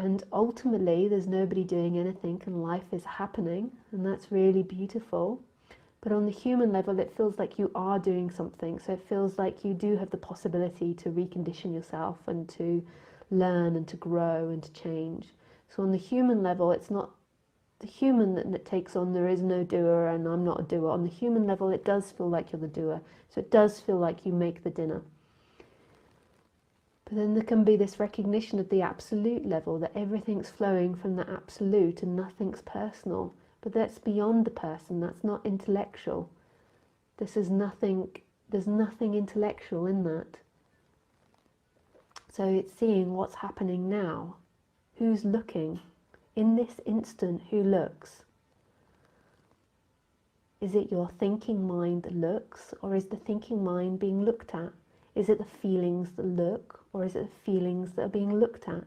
And ultimately, there's nobody doing anything and life is happening, and that's really beautiful. But on the human level, it feels like you are doing something. So it feels like you do have the possibility to recondition yourself and to learn and to grow and to change. So on the human level, it's not the human that takes on there is no doer and I'm not a doer. On the human level, it does feel like you're the doer. So it does feel like you make the dinner. But then there can be this recognition of the absolute level, that everything's flowing from the absolute and nothing's personal. But that's beyond the person, that's not intellectual. This is nothing, there's nothing intellectual in that. So it's seeing what's happening now. Who's looking? In this instant, who looks? Is it your thinking mind that looks, or is the thinking mind being looked at? Is it the feelings that look, or is it the feelings that are being looked at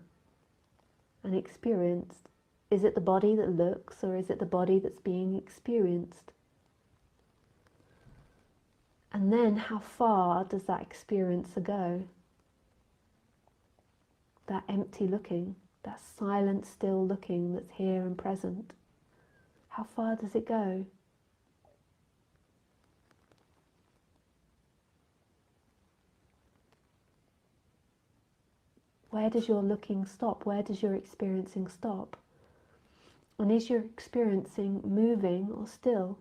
and experienced? Is it the body that looks, or is it the body that's being experienced? And then how far does that experiencer go? That empty looking, that silent, still looking that's here and present. How far does it go? Where does your looking stop? Where does your experiencing stop? And is your experiencing moving or still?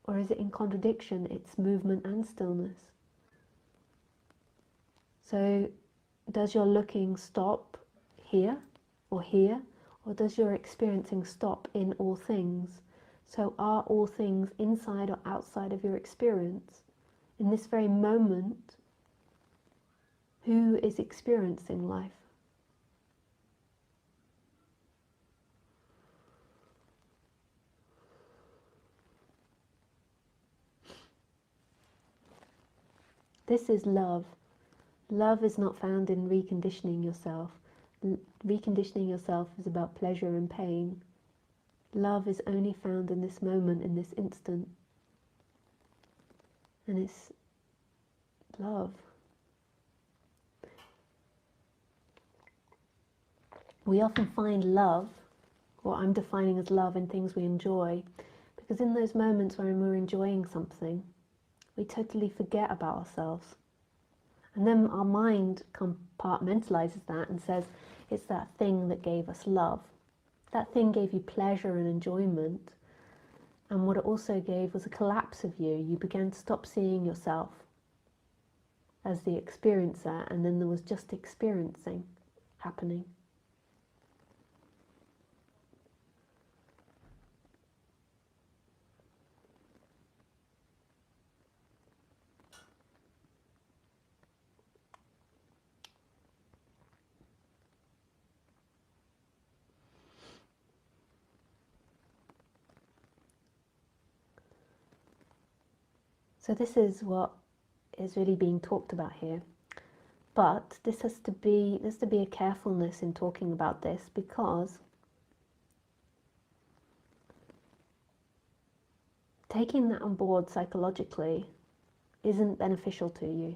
Or is it in contradiction? It's movement and stillness. So does your looking stop here or here? Or does your experiencing stop in all things? So are all things inside or outside of your experience? In this very moment, who is experiencing life? This is love. Love is not found in reconditioning yourself. Reconditioning yourself is about pleasure and pain. Love is only found in this moment, in this instant. And it's love. We often find love, what I'm defining as love, in things we enjoy, because in those moments when we're enjoying something, we totally forget about ourselves. And then our mind compartmentalizes that and says, it's that thing that gave us love. That thing gave you pleasure and enjoyment. And what it also gave was a collapse of you. You began to stop seeing yourself as the experiencer, and then there was just experiencing happening. So this is what is really being talked about here. But this has to be, there's to be a carefulness in talking about this, because taking that on board psychologically isn't beneficial to you.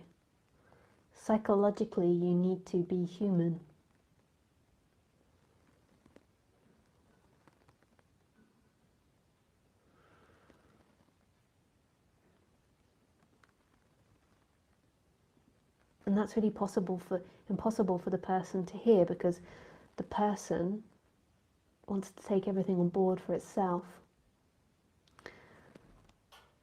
Psychologically, you need to be human. And that's really impossible for the person to hear, because the person wants to take everything on board for itself.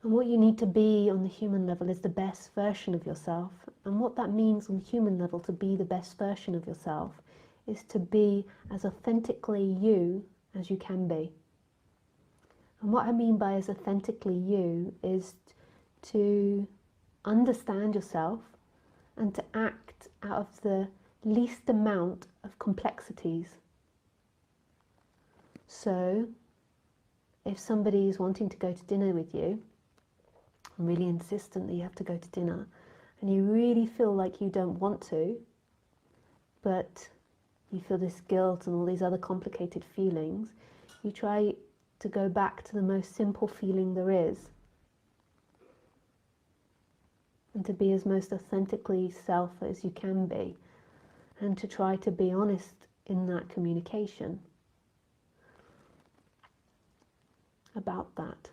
And what you need to be on the human level is the best version of yourself. And what that means on the human level, to be the best version of yourself, is to be as authentically you as you can be. And what I mean by as authentically you is to understand yourself and to act out of the least amount of complexities. So, if somebody is wanting to go to dinner with you, and really insistent that you have to go to dinner, and you really feel like you don't want to, but you feel this guilt and all these other complicated feelings, you try to go back to the most simple feeling there is, and to be as most authentically self as you can be, and to try to be honest in that communication about that.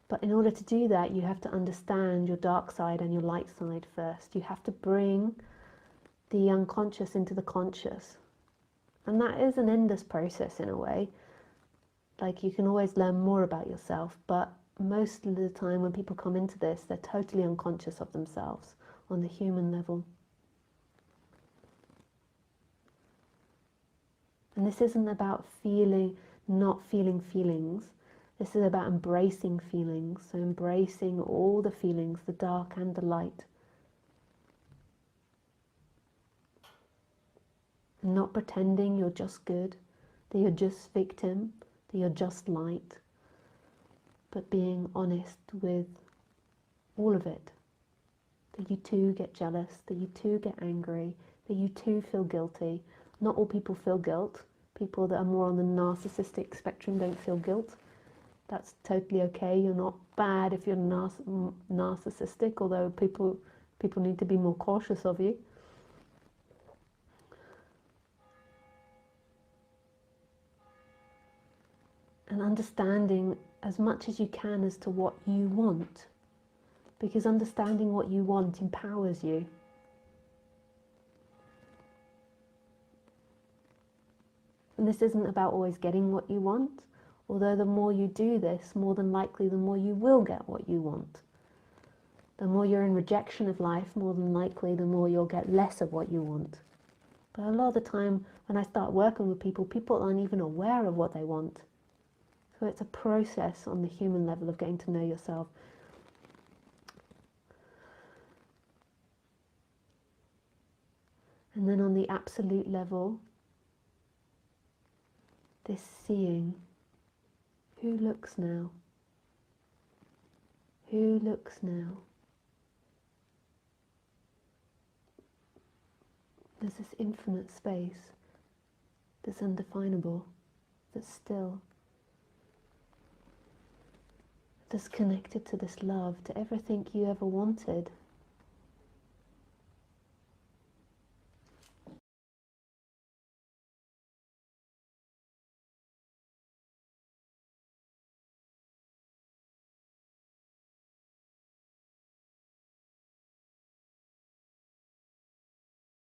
But in order to do that, you have to understand your dark side and your light side first. You have to bring the unconscious into the conscious. And that is an endless process in a way. Like, you can always learn more about yourself, but most of the time when people come into this, they're totally unconscious of themselves on the human level. And this isn't about not feeling feelings. This is about embracing feelings. So embracing all the feelings, the dark and the light. And not pretending you're just good, that you're just victim, that you're just light. But being honest with all of it. That you too get jealous, that you too get angry, that you too feel guilty. Not all people feel guilt. People that are more on the narcissistic spectrum don't feel guilt. That's totally okay. You're not bad if you're narcissistic, although people need to be more cautious of you. And understanding as much as you can as to what you want. Because understanding what you want empowers you. And this isn't about always getting what you want. Although the more you do this, more than likely the more you will get what you want. The more you're in rejection of life, more than likely the more you'll get less of what you want. But a lot of the time when I start working with people, people aren't even aware of what they want. So it's a process on the human level of getting to know yourself. And then on the absolute level, this seeing. Who looks now? Who looks now? There's this infinite space that's undefinable, that's still, that's connected to this love, to everything you ever wanted,